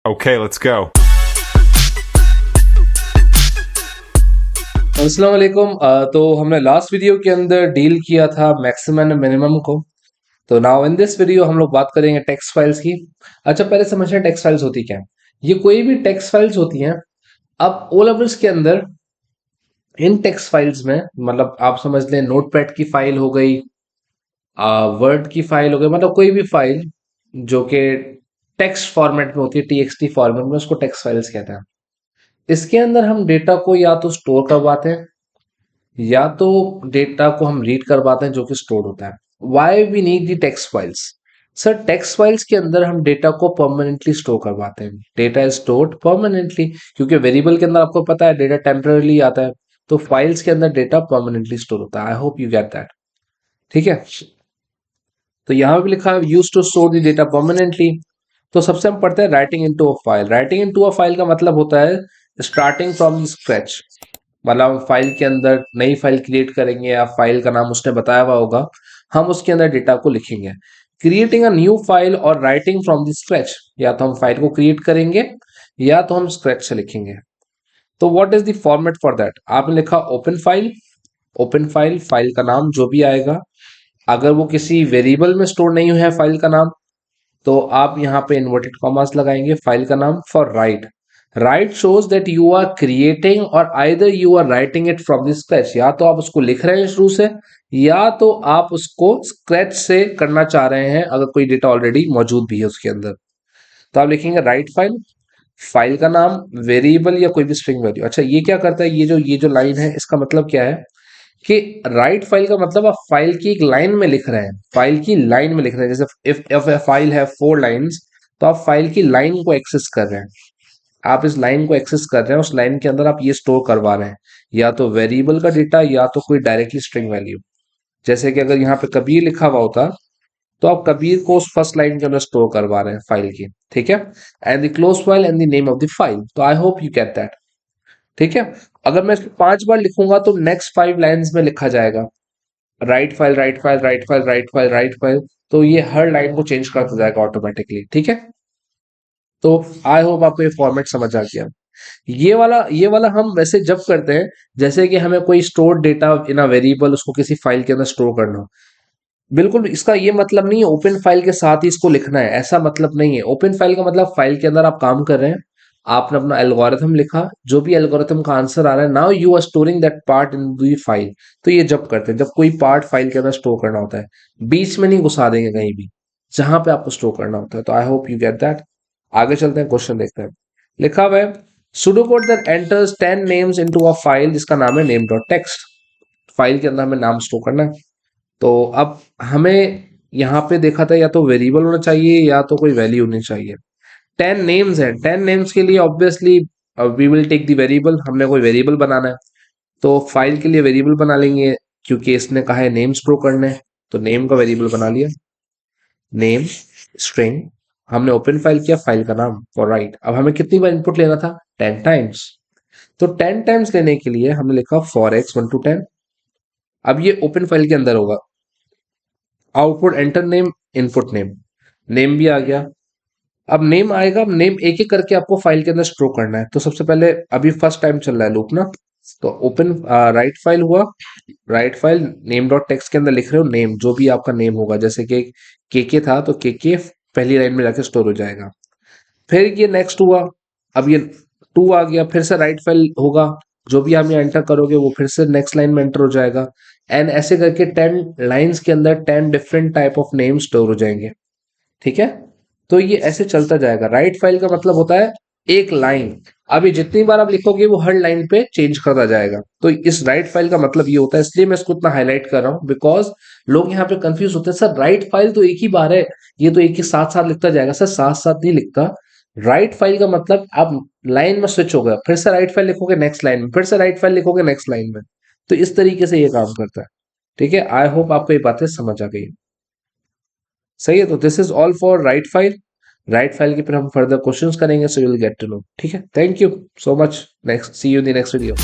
Okay, let's go. अस्सलाम वालेकुम। तो हमने लास्ट वीडियो के अंदर डील किया था मैक्सिमम एंड मिनिमम को। तो नाउ इन दिस वीडियो हम लोग बात करेंगे टेक्स्ट फाइल्स की। अच्छा, पहले समझते हैं टेक्स्ट फाइल्स होती क्या है। ये कोई भी टेक्स्ट फाइल्स होती हैं। अब ओ लेवल्स के अंदर इन टेक्स्ट फाइल्स में मतलब आप समझ लें नोटपैड की फाइल हो गई, वर्ड की फाइल हो गई, मतलब कोई भी फाइल जो कि टेक्स्ट फॉर्मेट में होती है, टीएक्सटी फॉर्मेट में, उसको टेक्स्ट फाइल्स कहते हैं। इसके अंदर हम डेटा को या तो स्टोर करवाते हैं या तो डेटा को हम रीड करवाते हैं जो कि स्टोर होता है। Why we need the text files? Sir, text files के अंदर हम डेटा को परमानेंटली स्टोर करवाते हैं। डेटा इज स्टोर्ड परमानेंटली, क्योंकि वेरिएबल के अंदर आपको पता है डेटा टेम्पररी आता है, तो फाइल्स के अंदर डेटा परमानेंटली स्टोर होता है। I hope you get that. ठीक है। तो यहाँ भी लिखा है use to store the data permanently. तो सबसे हम पढ़ते हैं writing into a file. Writing into a file का मतलब होता है स्टार्टिंग फ्रॉम स्क्रैच। मतलब हम फाइल के अंदर नई फाइल क्रिएट करेंगे या फाइल का नाम उसने बताया हुआ होगा, हम उसके अंदर डेटा को लिखेंगे। क्रिएटिंग अ न्यू फाइल और राइटिंग फ्रॉम द स्क्रैच, या तो हम फाइल को क्रिएट करेंगे या तो हम स्क्रैच से लिखेंगे। तो what is the format for that? आपने लिखा open file. Open file, file का नाम जो भी आएगा, अगर वो किसी वेरिएबल में स्टोर नहीं है फाइल का नाम, तो आप यहाँ पे इन्वर्टेड कॉमास लगाएंगे। फाइल का नाम for write. Write shows that you are creating और either you are writing it from the scratch, या तो आप उसको लिख रहे हैं शुरू से या तो आप उसको स्क्रैच से करना चाह रहे हैं, अगर कोई डेटा ऑलरेडी मौजूद भी है उसके अंदर। तो आप लिखेंगे राइट फाइल, फाइल का नाम, वेरिएबल या कोई भी स्ट्रिंग वैल्यू। अच्छा, ये क्या करता है, ये जो लाइन है इसका मतलब क्या है कि राइट फाइल का मतलब आप फाइल की एक लाइन में लिख रहे हैं। फाइल की लाइन में लिख रहे हैं, जैसे इफ ए फाइल है 4 लाइन्स, तो आप फाइल की लाइन को एक्सेस कर रहे हैं। आप इस लाइन को एक्सेस कर रहे हैं, उस लाइन के अंदर आप ये स्टोर करवा रहे हैं, या तो वेरिएबल का डेटा या तो कोई डायरेक्टली स्ट्रिंग वैल्यू। जैसे कि अगर यहाँ पे कबीर लिखा हुआ होता, तो आप कबीर को उस फर्स्ट लाइन के अंदर स्टोर करवा रहे हैं फाइल की। ठीक है। And the close file and the name of the file. तो I hope you get that. ठीक है। अगर मैं इसको 5 बार लिखूंगा तो नेक्स्ट 5 लाइन्स में लिखा जाएगा right file, write file, write file, write file, write file. तो ये हर लाइन को चेंज करता जाएगा ऑटोमेटिकली। ठीक है। तो आई होप आपको ये फॉर्मेट समझ आ गया। ये वाला हम वैसे जब करते हैं जैसे कि हमें कोई store data in a variable उसको किसी फाइल के अंदर स्टोर करना हो। बिल्कुल इसका ये मतलब नहीं है ओपन फाइल के साथ ही इसको लिखना है, ऐसा मतलब नहीं है। ओपन फाइल का मतलब फाइल के अंदर आप काम कर रहे हैं, आपने अपना एल्गोरिथम लिखा, जो भी एल्गोरिथम का आंसर आ रहा है, now you are storing that part in the file. तो ये जब करते हैं जब कोई पार्ट फाइल के अंदर स्टोर करना होता है, बीच में नहीं घुसा देंगे कहीं भी, जहां पे आपको स्टोर करना होता है। तो I hope you get that. आगे चलते हैं, क्वेश्चन देखते हैं। लिखा हुआ है pseudo code that enters 10 names into a file जिसका नाम है नेम डॉट टेक्स्ट। फाइल के अंदर हमें नाम स्टोर करना है। तो अब हमें यहाँ पे देखा था या तो वेरिएबल होना चाहिए या तो कोई वैल्यू होनी चाहिए। 10 नेम्स है, 10 नेम्स के लिए obviously we will take the variable. हमने कोई वेरिएबल बनाना है तो फाइल के लिए वेरिएबल बना लेंगे, क्योंकि इसने कहा है नेम्स प्रो करने हैं, तो नेम का वेरिएबल बना लिया। नेम स्ट्रिंग, हमने ओपन फाइल किया, फाइल का नाम फॉर राइट। अब हमें कितनी बार इनपुट लेना था? 10 टाइम्स। तो 10 टाइम्स लेने के लिए हमने लिखा फॉर एक्स 1 to 10। अब ये ओपन फाइल के अंदर होगा। Output enter name, input name, name भी आ गया। अब नेम आएगा, अब नेम एक एक करके आपको फाइल के अंदर स्टोर करना है। तो सबसे पहले अभी फर्स्ट टाइम चल रहा है लूप ना, तो ओपन राइट फाइल हुआ, write file name dot text के अंदर लिख रहे हो नेम, जो भी आपका नेम होगा, जैसे कि के था तो के पहली लाइन में जाके स्टोर हो जाएगा। फिर ये नेक्स्ट हुआ, अब ये 2 आ गया, फिर से राइट फाइल होगा, जो भी आप यहाँ एंटर करोगे वो फिर से नेक्स्ट लाइन में एंटर हो जाएगा। एंड ऐसे करके 10 लाइन्स के अंदर 10 different type of name store हो जाएंगे। ठीक है। तो ये ऐसे चलता जाएगा। राइट फाइल का मतलब होता है एक लाइन। अभी जितनी बार आप लिखोगे वो हर लाइन पे चेंज करता जाएगा। तो इस राइट फाइल का मतलब ये होता है, इसलिए मैं इसको इतना हाईलाइट कर रहा हूँ, बिकॉज लोग यहाँ पे कंफ्यूज होते हैं, सर राइट फाइल तो एक ही बार है, ये तो एक ही साथ साथ लिखता जाएगा। सर साथ साथ नहीं लिखता। राइट फाइल का मतलब आप लाइन में स्विच हो गया, फिर से राइट फाइल लिखोगे नेक्स्ट लाइन में, फिर से राइट फाइल लिखोगे नेक्स्ट लाइन में। तो इस तरीके से ये काम करता है। ठीक है। आई होप आपको ये बातें समझ आ गई। सही है। तो this is all for write file. Write file के फिर हम फर्दर क्वेश्चंस करेंगे, so you will get to know. ठीक है। Thank you so much. Next see you in the next video.